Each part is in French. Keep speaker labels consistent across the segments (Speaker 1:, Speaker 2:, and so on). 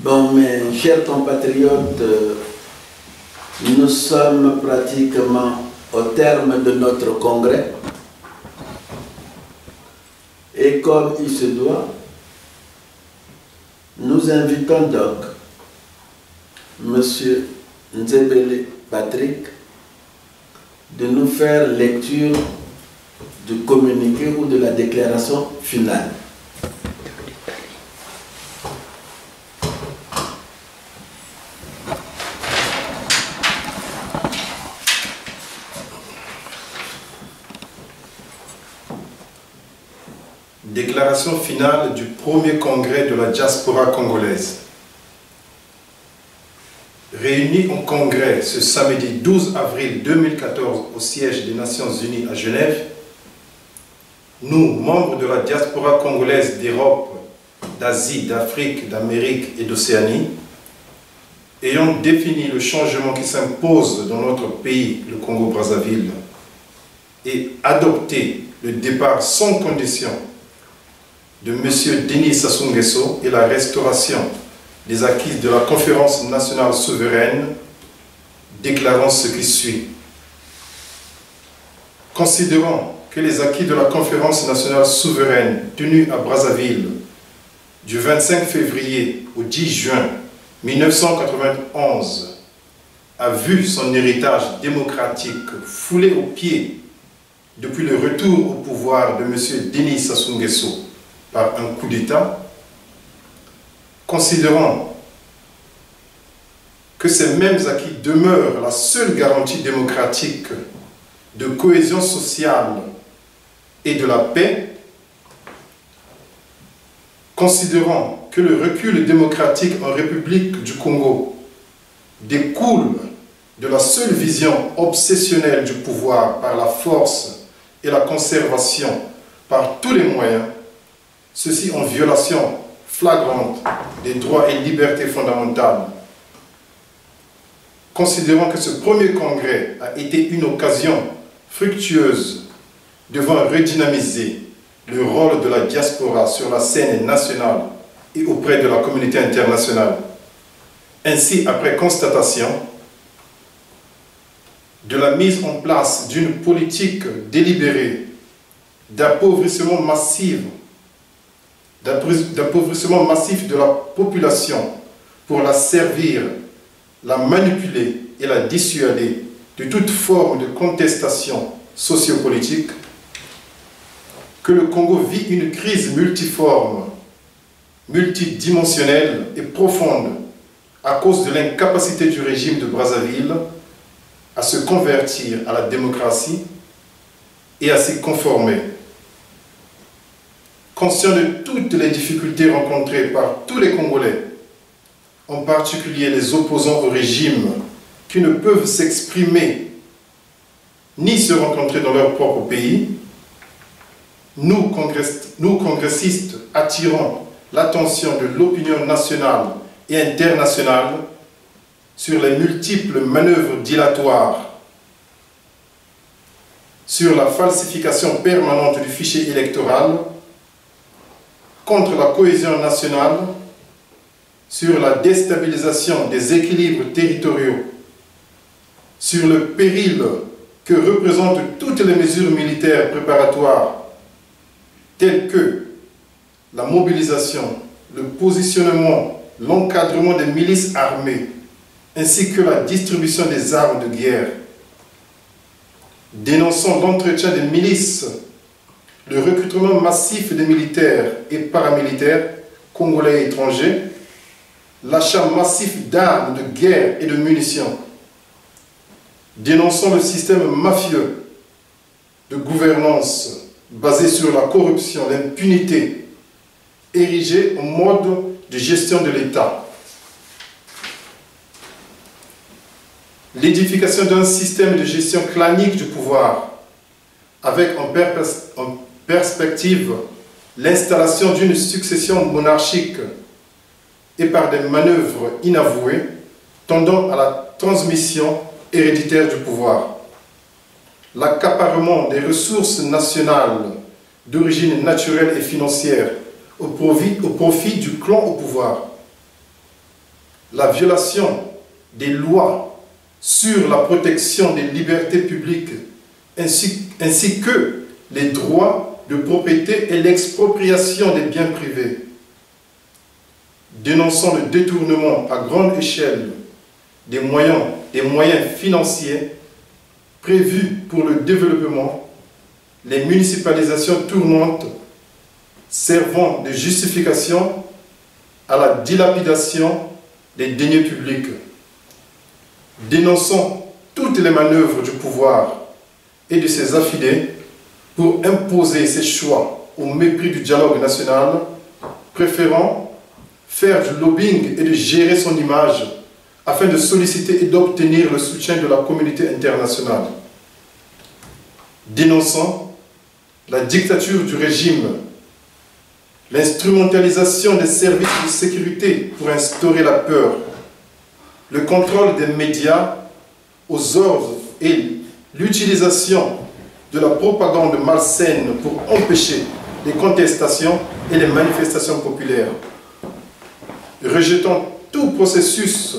Speaker 1: Bon, mes chers compatriotes, nous sommes pratiquement au terme de notre congrès et comme il se doit, nous invitons donc M. Nzebele Patrick de nous faire lecture du communiqué ou de la déclaration finale.
Speaker 2: Déclaration finale du premier congrès de la diaspora congolaise. Réunis en congrès ce samedi 12 avril 2014 au siège des Nations Unies à Genève, nous, membres de la diaspora congolaise d'Europe, d'Asie, d'Afrique, d'Amérique et d'Océanie, ayant défini le changement qui s'impose dans notre pays, le Congo-Brazzaville, et adopté le départ sans condition de M. Denis Sassou Nguesso et la restauration des acquis de la conférence nationale souveraine, déclarant ce qui suit. Considérant que les acquis de la conférence nationale souveraine tenue à Brazzaville du 25 février au 10 juin 1991 a vu son héritage démocratique foulé aux pieds depuis le retour au pouvoir de M. Denis Sassou Nguesso par un coup d'État, considérant que ces mêmes acquis demeurent la seule garantie démocratique de cohésion sociale et de la paix, considérant que le recul démocratique en République du Congo découle de la seule vision obsessionnelle du pouvoir par la force et la conservation par tous les moyens, ceci en violation flagrante des droits et libertés fondamentales. Considérant que ce premier congrès a été une occasion fructueuse devant redynamiser le rôle de la diaspora sur la scène nationale et auprès de la communauté internationale. Ainsi, après constatation de la mise en place d'une politique délibérée d'appauvrissement massif de la population pour la servir, la manipuler et la dissuader de toute forme de contestation sociopolitique, que le Congo vit une crise multiforme, multidimensionnelle et profonde à cause de l'incapacité du régime de Brazzaville à se convertir à la démocratie et à s'y conformer. Conscient de toutes les difficultés rencontrées par tous les Congolais, en particulier les opposants au régime qui ne peuvent s'exprimer ni se rencontrer dans leur propre pays, nous, congressistes, attirons l'attention de l'opinion nationale et internationale sur les multiples manœuvres dilatoires, sur la falsification permanente du fichier électoral, contre la cohésion nationale, sur la déstabilisation des équilibres territoriaux, sur le péril que représentent toutes les mesures militaires préparatoires telles que la mobilisation, le positionnement, l'encadrement des milices armées, ainsi que la distribution des armes de guerre. Dénonçant l'entretien des milices, le recrutement massif des militaires et paramilitaires, congolais et étrangers, l'achat massif d'armes de guerre et de munitions, dénonçant le système mafieux de gouvernance basé sur la corruption, l'impunité, érigé en mode de gestion de l'État. L'édification d'un système de gestion clanique du pouvoir, avec en perspective l'installation d'une succession monarchique et par des manœuvres inavouées tendant à la transmission héréditaire du pouvoir. L'accaparement des ressources nationales d'origine naturelle et financière au profit du clan au pouvoir. la violation des lois sur la protection des libertés publiques ainsi que les droits de propriété et l'expropriation des biens privés. Dénonçant le détournement à grande échelle des moyens financiers prévus pour le développement, les municipalisations tournantes servant de justification à la dilapidation des deniers publics. Dénonçant toutes les manœuvres du pouvoir et de ses affidés pour imposer ses choix au mépris du dialogue national, préférant faire du lobbying et de gérer son image afin de solliciter et d'obtenir le soutien de la communauté internationale. Dénonçant la dictature du régime, l'instrumentalisation des services de sécurité pour instaurer la peur, le contrôle des médias aux ordres et l'utilisation de la propagande malsaine pour empêcher les contestations et les manifestations populaires. Rejetant tout processus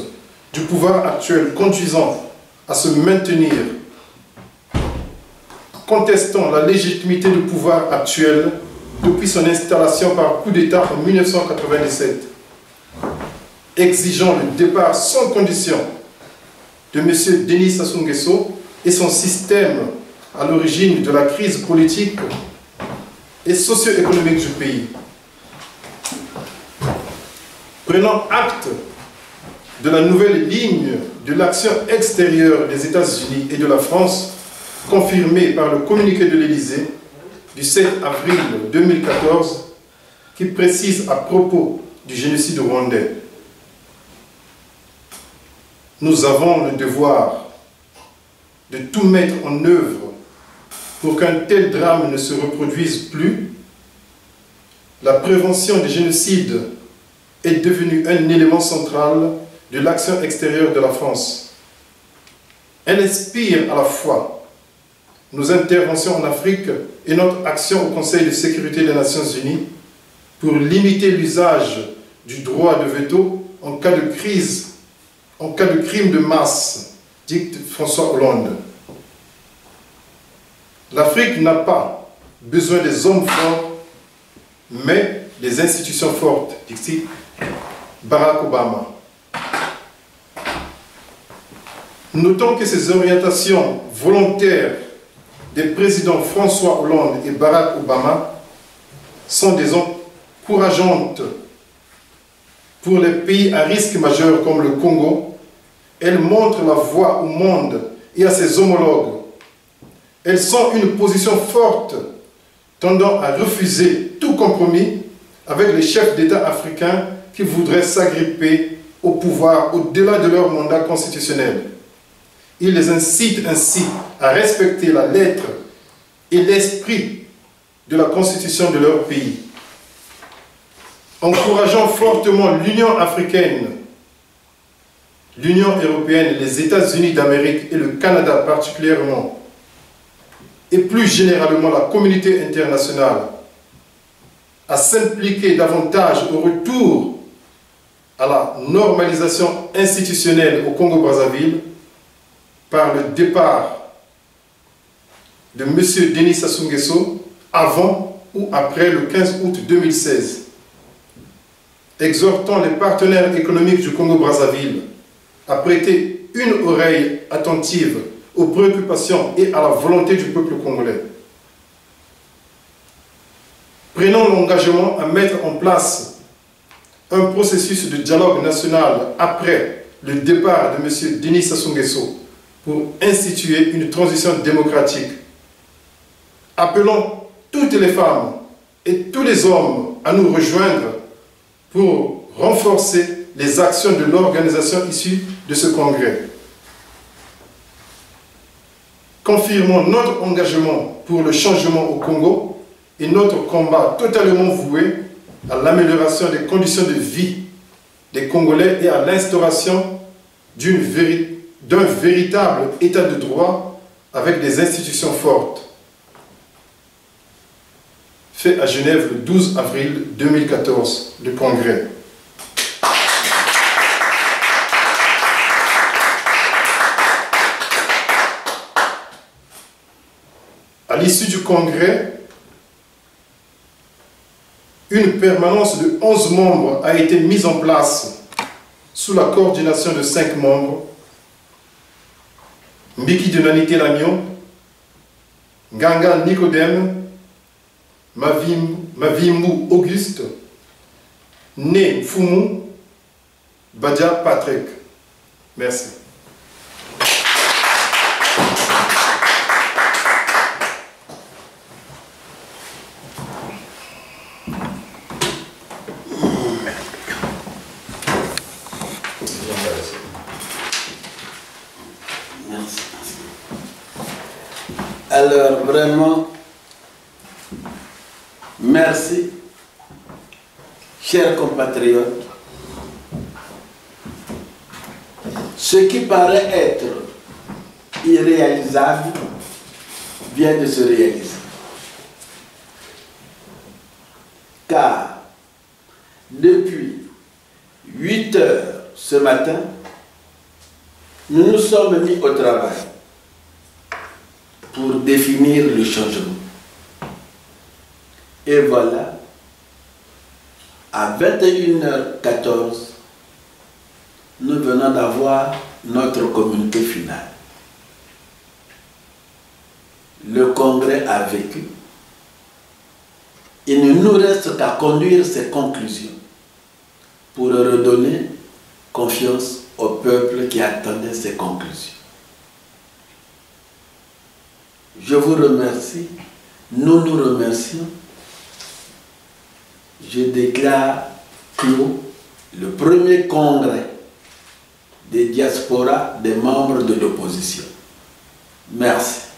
Speaker 2: du pouvoir actuel conduisant à se maintenir, contestant la légitimité du pouvoir actuel depuis son installation par coup d'État en 1997, exigeant le départ sans condition de M. Denis Sassou Nguesso et son système à l'origine de la crise politique et socio-économique du pays. Prenant acte de la nouvelle ligne de l'action extérieure des États-Unis et de la France, confirmée par le communiqué de l'Élysée du 7 avril 2014, qui précise à propos du génocide rwandais. Nous avons le devoir de tout mettre en œuvre pour qu'un tel drame ne se reproduise plus. La prévention des génocides est devenue un élément central de l'action extérieure de la France. Elle inspire à la fois nos interventions en Afrique et notre action au Conseil de sécurité des Nations Unies pour limiter l'usage du droit de veto en cas de crise, en cas de crime de masse, dit François Hollande. L'Afrique n'a pas besoin des hommes forts, mais des institutions fortes, dit Barack Obama. Notons que ces orientations volontaires des présidents François Hollande et Barack Obama sont des encourageantes pour les pays à risque majeur comme le Congo. Elles montrent la voie au monde et à ses homologues. Elles sont une position forte tendant à refuser tout compromis avec les chefs d'État africains qui voudraient s'agripper au pouvoir au-delà de leur mandat constitutionnel. Ils les incitent ainsi à respecter la lettre et l'esprit de la constitution de leur pays. Encourageant fortement l'Union africaine, l'Union européenne, les États-Unis d'Amérique et le Canada particulièrement, et plus généralement la communauté internationale, à s'impliquer davantage au retour à la normalisation institutionnelle au Congo-Brazzaville par le départ de M. Denis Sassou Nguesso avant ou après le 15 août 2016, exhortant les partenaires économiques du Congo-Brazzaville à prêter une oreille attentive aux préoccupations et à la volonté du peuple congolais. Prenons l'engagement à mettre en place un processus de dialogue national après le départ de M. Denis Sassou Nguesso pour instituer une transition démocratique. Appelons toutes les femmes et tous les hommes à nous rejoindre pour renforcer les actions de l'organisation issue de ce congrès. Confirmons notre engagement pour le changement au Congo et notre combat totalement voué à l'amélioration des conditions de vie des Congolais et à l'instauration d'un véritable état de droit avec des institutions fortes. Fait à Genève le 12 avril 2014, le Congrès. À l'issue du congrès, une permanence de 11 membres a été mise en place sous la coordination de 5 membres: Mbiki Denanité Lagnon, Nganga Nicodème, Mavimou Auguste, Né Foumou, Badia Patrick. Merci.
Speaker 1: Merci. Alors, vraiment, merci, chers compatriotes. Ce qui paraît être irréalisable vient de se réaliser. Car depuis 8 heures ce matin, nous nous sommes mis au travail pour définir le changement. Et voilà, à 21h14, nous venons d'avoir notre communiqué final. Le Congrès a vécu. Il ne nous reste qu'à conduire ces conclusions pour redonner confiance au peuple qui attendait ces conclusions. Je vous remercie. Nous nous remercions. Je déclare clos le premier congrès des diasporas des membres de l'opposition. Merci.